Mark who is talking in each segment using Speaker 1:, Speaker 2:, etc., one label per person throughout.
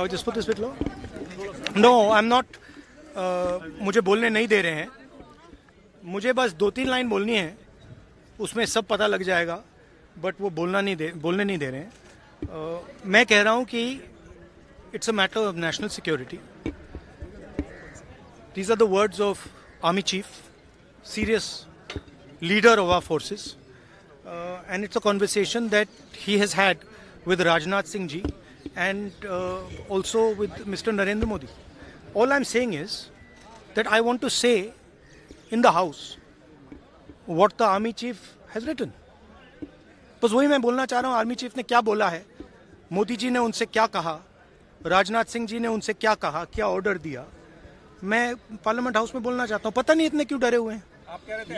Speaker 1: Just put this bit low. No, I'm not. मुझे बोलने नहीं दे रहे हैं. मुझे बस 2-3 लाइन बोलनी है. उसमें सब पता लग जाएगा. बट वो बोलने नहीं दे रहे हैं. मैं कह रहा हूँ कि it's a matter of national security. These are the words of Army Chief, serious leader of our forces. And it's a conversation that he has had with Rajnath Singh ji and also with Mr. Narendra Modi. All I'm saying is that I want to say in the House what the Army Chief has written. बस वही मैं बोलना चाह रहा हूँ. Army chief ने क्या बोला है, मोदी जी ने उनसे क्या कहा, राजनाथ सिंह जी ने उनसे क्या कहा, क्या ऑर्डर दिया, मैं पार्लियामेंट हाउस में बोलना चाहता हूँ. पता नहीं इतने क्यों डरे हुए हैं. आप कह रहे थे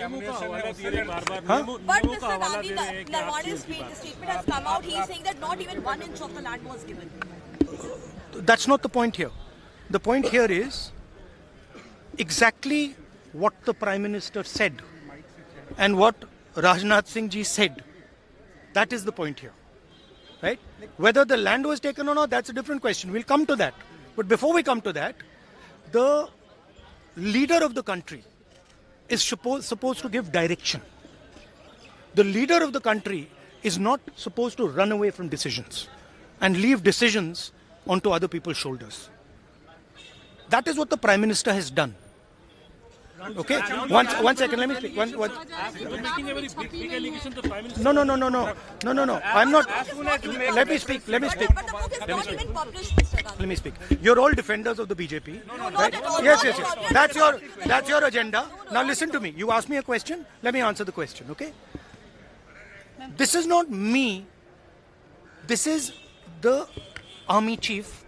Speaker 1: That's not the point here. The point here is exactly what the Prime Minister said and what Rajnath Singh ji said. That is the point here. Right? Whether the land was taken or not, that's a different question. We'll come to that. But before we come to that, the leader of the country is supposed to give direction. The leader of the country is not supposed to run away from decisions and leave decisions onto other people's shoulders. That is what the Prime Minister has done. Okay, one second. Let me speak. You're making a very big allegation to the Prime Minister. No. I'm not. Let me speak. Let me speak. You're all defenders of the BJP, right? Yes. That's your agenda. Now listen to me. You asked me a question. Let me answer the question. Okay. This is not me. This is the Army Chief.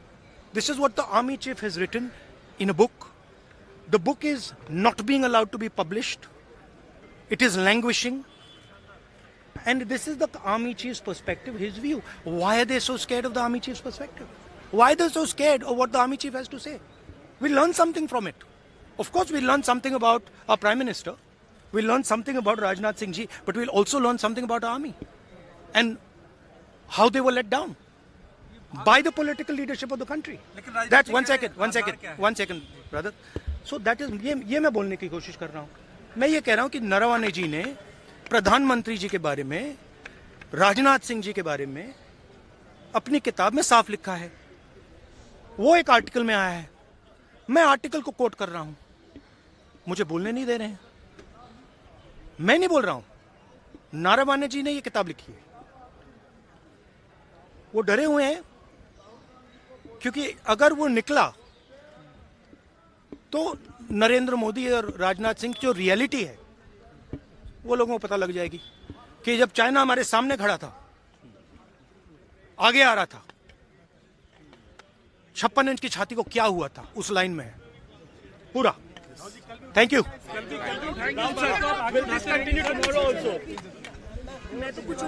Speaker 1: This is what the Army Chief has written in a book. The book is not being allowed to be published. It is languishing. And this is the Army Chief's perspective, his view. Why are they so scared of the Army Chief's perspective? Why are they so scared of what the Army Chief has to say? We learn something from it. Of course, we learn something about our Prime Minister. We learn something about Rajnath Singh ji. But we'll also learn something about our army. And how they were let down by the political leadership of the country. That's one second, brother. So that is ये मैं बोलने की कोशिश कर रहा हूँ. मैं ये कह रहा हूँ कि नरवणे जी ने प्रधानमंत्री जी के बारे में, राजनाथ सिंह जी के बारे में अपनी किताब में साफ लिखा है. वो एक आर्टिकल में आया है. मैं आर्टिकल को कोट कर रहा हूँ. मुझे बोलने नहीं दे रहे हैं. मैं नहीं बोल रहा हूँ. नरवणे जी ने ये किताब लिखी है. वो डरे हुए हैं क्योंकि अगर वो निकला तो नरेंद्र मोदी और राजनाथ सिंह की जो रियलिटी है वो लोगों को पता लग जाएगी कि जब चाइना हमारे सामने खड़ा था, आगे आ रहा था, 56 इंच की छाती को क्या हुआ था, उस लाइन में है पूरा. Thank you. मैं तो कुछ